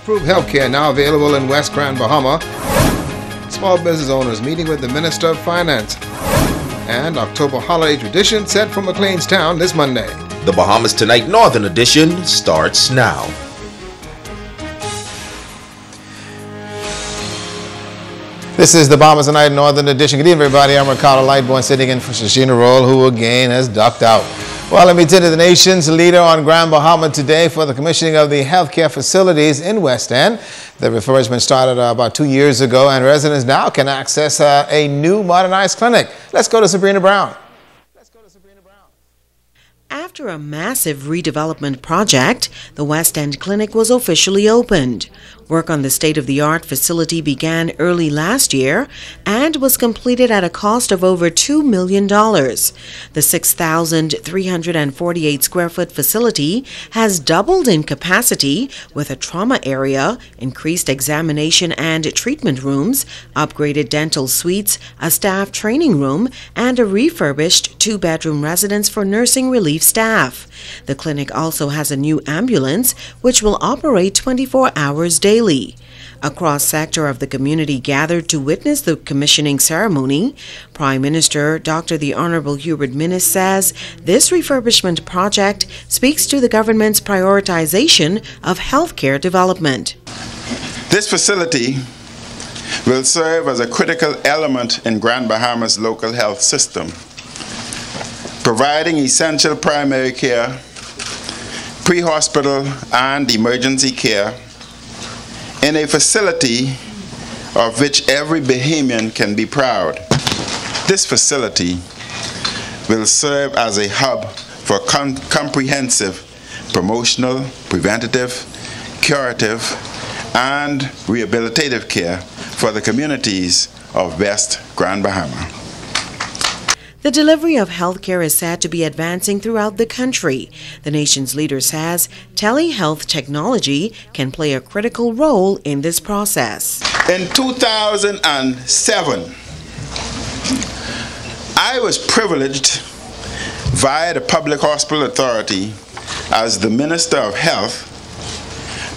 Improved healthcare now available in West Grand Bahama. Small business owners meeting with the Minister of Finance. And October holiday tradition set for McLeanstown this Monday. The Bahamas Tonight Northern Edition starts now. This is the Bahamas Tonight Northern Edition. Good evening, everybody. I'm Ricardo Lightborn, sitting in for Shashina Roll, who again has ducked out. Well, let me tell you, the nation's leader on Grand Bahama today for the commissioning of the healthcare facilities in West End. The refurbishment started about 2 years ago, and residents now can access a new modernized clinic. Let's go to Sabrina Brown. After a massive redevelopment project, the West End Clinic was officially opened. Work on the state-of-the-art facility began early last year and was completed at a cost of over $2 million. The 6,348 square foot facility has doubled in capacity with a trauma area, increased examination and treatment rooms, upgraded dental suites, a staff training room, and a refurbished 2-bedroom residence for nursing relief staff. The clinic also has a new ambulance which will operate 24 hours daily. A cross-sector of the community gathered to witness the commissioning ceremony. Prime Minister Dr. the Honorable Hubert Minnis says this refurbishment project speaks to the government's prioritization of healthcare development. This facility will serve as a critical element in Grand Bahama's local health system, providing essential primary care, pre-hospital and emergency care in a facility of which every Bahamian can be proud. This facility will serve as a hub for comprehensive promotional, preventative, curative, and rehabilitative care for the communities of West Grand Bahama. The delivery of healthcare is said to be advancing throughout the country. The nation's leader says telehealth technology can play a critical role in this process. In 2007, I was privileged via the Public Hospital Authority as the Minister of Health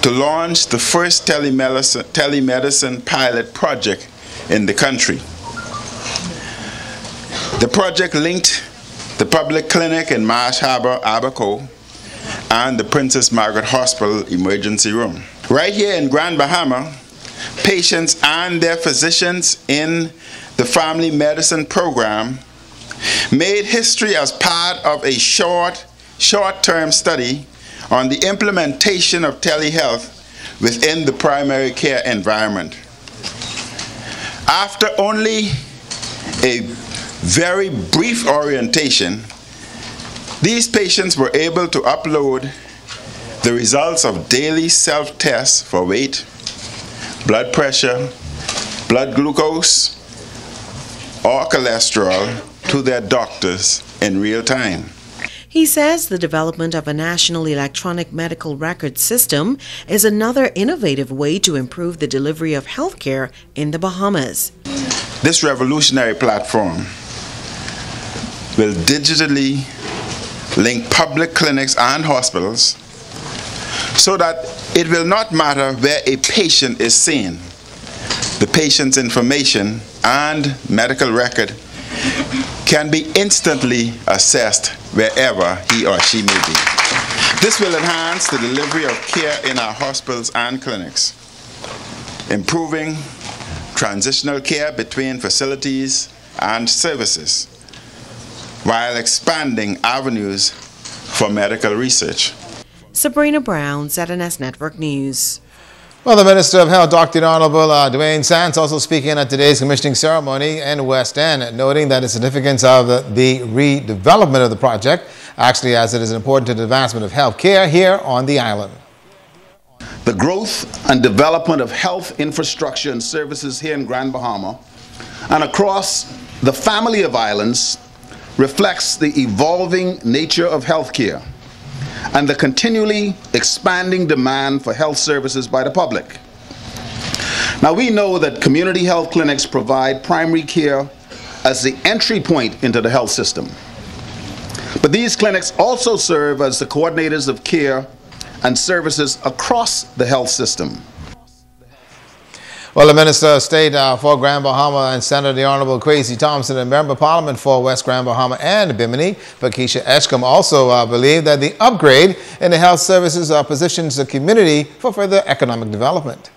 to launch the first telemedicine pilot project in the country. The project linked the public clinic in Marsh Harbor, Abaco, and the Princess Margaret Hospital emergency room. Right here in Grand Bahama, patients and their physicians in the family medicine program made history as part of a short-term study on the implementation of telehealth within the primary care environment. After only a very brief orientation, these patients were able to upload the results of daily self-tests for weight, blood pressure, blood glucose, or cholesterol to their doctors in real time. He says the development of a national electronic medical record system is another innovative way to improve the delivery of healthcare in the Bahamas. This revolutionary platform will digitally link public clinics and hospitals so that it will not matter where a patient is seen. The patient's information and medical record can be instantly assessed wherever he or she may be. This will enhance the delivery of care in our hospitals and clinics, improving transitional care between facilities and services, while expanding avenues for medical research. Sabrina Brown, ZNS Network News. Well, the Minister of Health, Dr. the Honorable Dwayne Sands, also speaking at today's commissioning ceremony in West End, noting that the significance of the redevelopment of the project, actually as it is important to the advancement of health care here on the island. The growth and development of health infrastructure and services here in Grand Bahama and across the family of islands reflects the evolving nature of healthcare and the continually expanding demand for health services by the public. Now, we know that community health clinics provide primary care as the entry point into the health system. But these clinics also serve as the coordinators of care and services across the health system. Well, the Minister of State for Grand Bahama and Senator the Honorable Kwesi Thompson and Member of Parliament for West Grand Bahama and Bimini, Vakisha Eshcom, also believe that the upgrade in the health services positions the community for further economic development.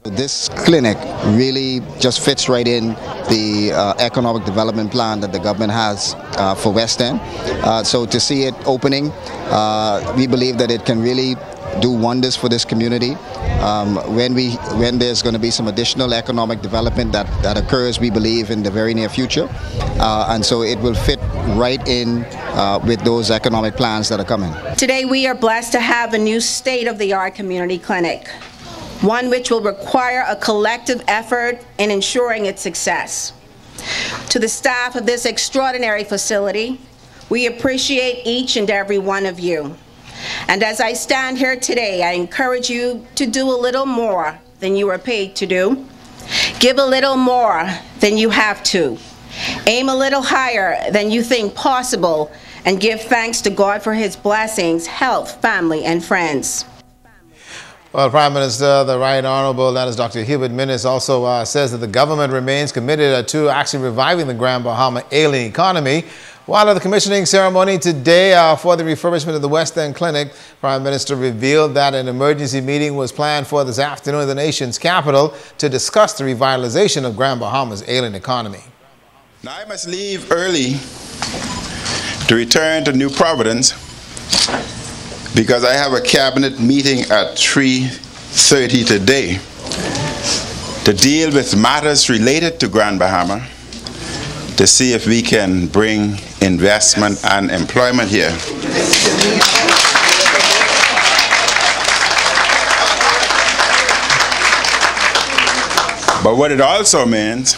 This clinic really just fits right in the economic development plan that the government has for West End. So to see it opening, we believe that it can really do wonders for this community. When there's going to be some additional economic development that occurs, we believe, in the very near future. And so it will fit right in with those economic plans that are coming. Today we are blessed to have a new state-of-the-art community clinic, one which will require a collective effort in ensuring its success. To the staff of this extraordinary facility, we appreciate each and every one of you. And as I stand here today, I encourage you to do a little more than you are paid to do. Give a little more than you have to. Aim a little higher than you think possible, and give thanks to God for His blessings, health, family, and friends. Well, Prime Minister, the Right Honorable, that is Dr. Hubert Minnis, also says that the government remains committed to actually reviving the Grand Bahama ailing economy. While at the commissioning ceremony today for the refurbishment of the West End Clinic, Prime Minister revealed that an emergency meeting was planned for this afternoon in the nation's capital to discuss the revitalization of Grand Bahama's ailing economy. Now I must leave early to return to New Providence because I have a cabinet meeting at 3:30 today to deal with matters related to Grand Bahama, to see if we can bring investment and employment here. But what it also means,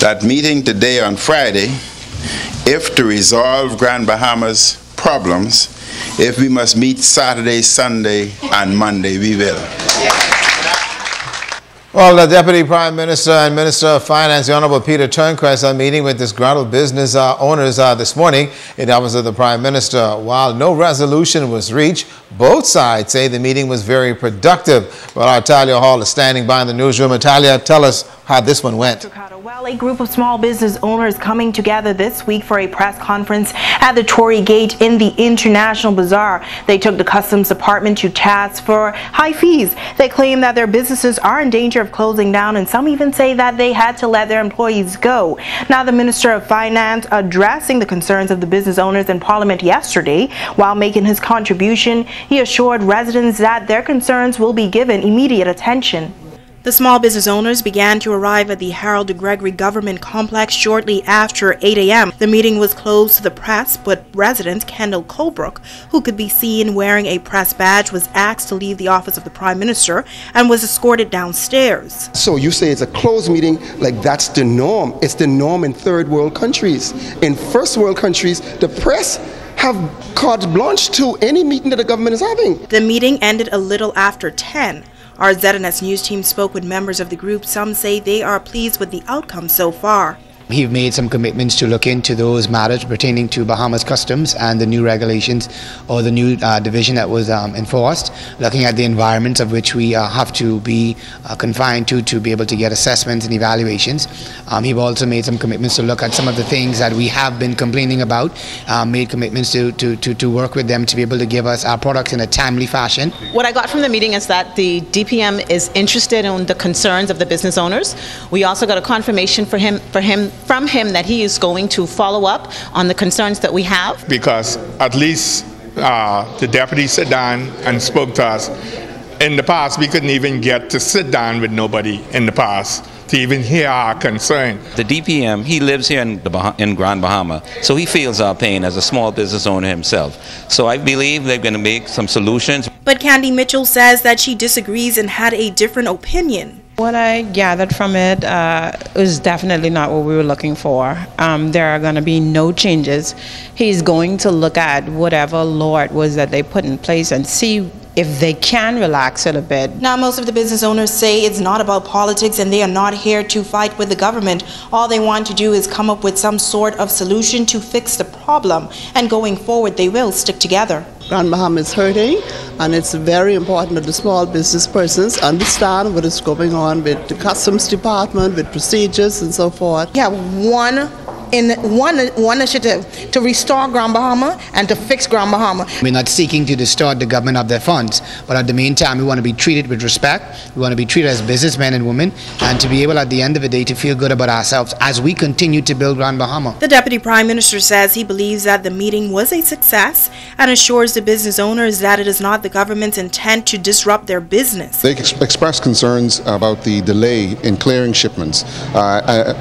that meeting today on Friday, if to resolve Grand Bahama's problems, if we must meet Saturday, Sunday, and Monday, we will. Well, the Deputy Prime Minister and Minister of Finance, the Honorable Peter Turnquest, are meeting with disgruntled business owners this morning in the office of the Prime Minister. While no resolution was reached, both sides say the meeting was very productive. Well, our Talia Hall is standing by in the newsroom. Talia, tell us how this one went. Well, a group of small business owners coming together this week for a press conference at the Tory Gate in the International Bazaar. They took the Customs Department to task for high fees. They claim that their businesses are in danger of closing down, and some even say that they had to let their employees go. Now, the Minister of Finance addressing the concerns of the business owners in Parliament yesterday, while making his contribution, he assured residents that their concerns will be given immediate attention. The small business owners began to arrive at the Harold de Gregory Government Complex shortly after 8 a.m. The meeting was closed to the press, but resident Kendall Colebrook, who could be seen wearing a press badge, was asked to leave the office of the Prime Minister and was escorted downstairs. So you say it's a closed meeting, like that's the norm. It's the norm in third world countries. In first world countries, the press have carte blanche to any meeting that the government is having. The meeting ended a little after 10. Our ZNS News team spoke with members of the group. Some say they are pleased with the outcome so far. He made some commitments to look into those matters pertaining to Bahamas customs and the new regulations or the new division that was enforced, looking at the environments of which we have to be confined to be able to get assessments and evaluations. He also made some commitments to look at some of the things that we have been complaining about, made commitments to work with them to be able to give us our products in a timely fashion. What I got from the meeting is that the DPM is interested in the concerns of the business owners. We also got a confirmation from him that he is going to follow up on the concerns that we have. Because at least the deputy sat down and spoke to us. In the past, we couldn't even get to sit down with nobody in the past to even hear our concern. The DPM, he lives here in Grand Bahama, so he feels our pain as a small business owner himself. So I believe they're going to make some solutions. But Candy Mitchell says that she disagrees and had a different opinion. What I gathered from it was definitely not what we were looking for. There are going to be no changes. He's going to look at whatever law it was that they put in place and see if they can relax it a bit. Now, most of the business owners say it's not about politics and they are not here to fight with the government. All they want to do is come up with some sort of solution to fix the problem, and going forward they will stick together. Grand Bahamas is hurting, and it's very important that the small business persons understand what is going on with the Customs Department, with procedures and so forth. We have one initiative to restore Grand Bahama and to fix Grand Bahama. We're not seeking to distort the government of their funds, but at the meantime, we want to be treated with respect. We want to be treated as businessmen and women, and to be able at the end of the day to feel good about ourselves as we continue to build Grand Bahama. The Deputy Prime Minister says he believes that the meeting was a success and assures the business owners that it is not the government's intent to disrupt their business. They expressed concerns about the delay in clearing shipments.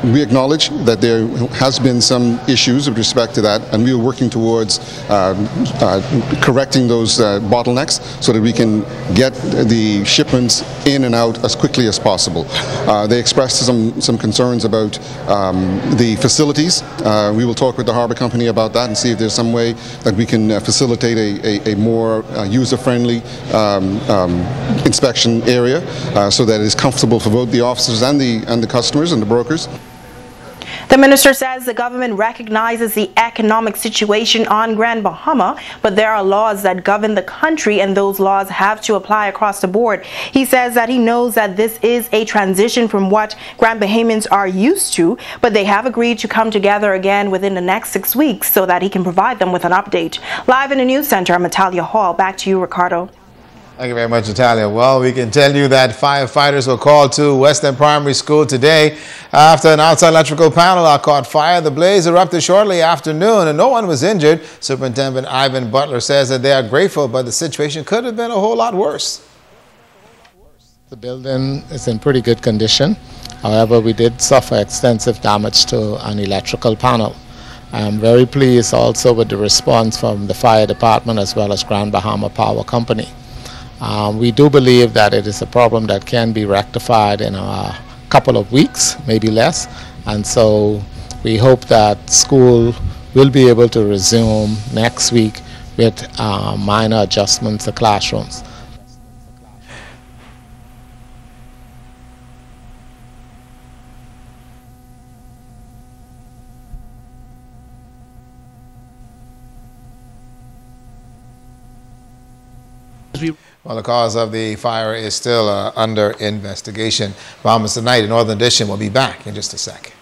We acknowledge that there has been some issues with respect to that, and we are working towards correcting those bottlenecks so that we can get the shipments in and out as quickly as possible. They expressed some concerns about the facilities. We will talk with the Harbour Company about that and see if there's some way that we can facilitate a more user-friendly inspection area so that it is comfortable for both the officers and the customers and the brokers. The minister says the government recognizes the economic situation on Grand Bahama, but there are laws that govern the country, and those laws have to apply across the board. He says that he knows that this is a transition from what Grand Bahamians are used to, but they have agreed to come together again within the next 6 weeks so that he can provide them with an update. Live in the news center, I'm Natalia Hall. Back to you, Ricardo. Thank you very much, Natalia. Well, we can tell you that firefighters were called to Western Primary School today after an outside electrical panel caught fire. The blaze erupted shortly after noon and no one was injured. Superintendent Ivan Butler says that they are grateful, but the situation could have been a whole lot worse. The building is in pretty good condition. However, we did suffer extensive damage to an electrical panel. I'm very pleased also with the response from the fire department as well as Grand Bahama Power Company. We do believe that it is a problem that can be rectified in a couple of weeks, maybe less, and so we hope that school will be able to resume next week with minor adjustments to classrooms. Well, the cause of the fire is still under investigation. Bahamas Tonight, in Northern Edition, will be back in just a sec.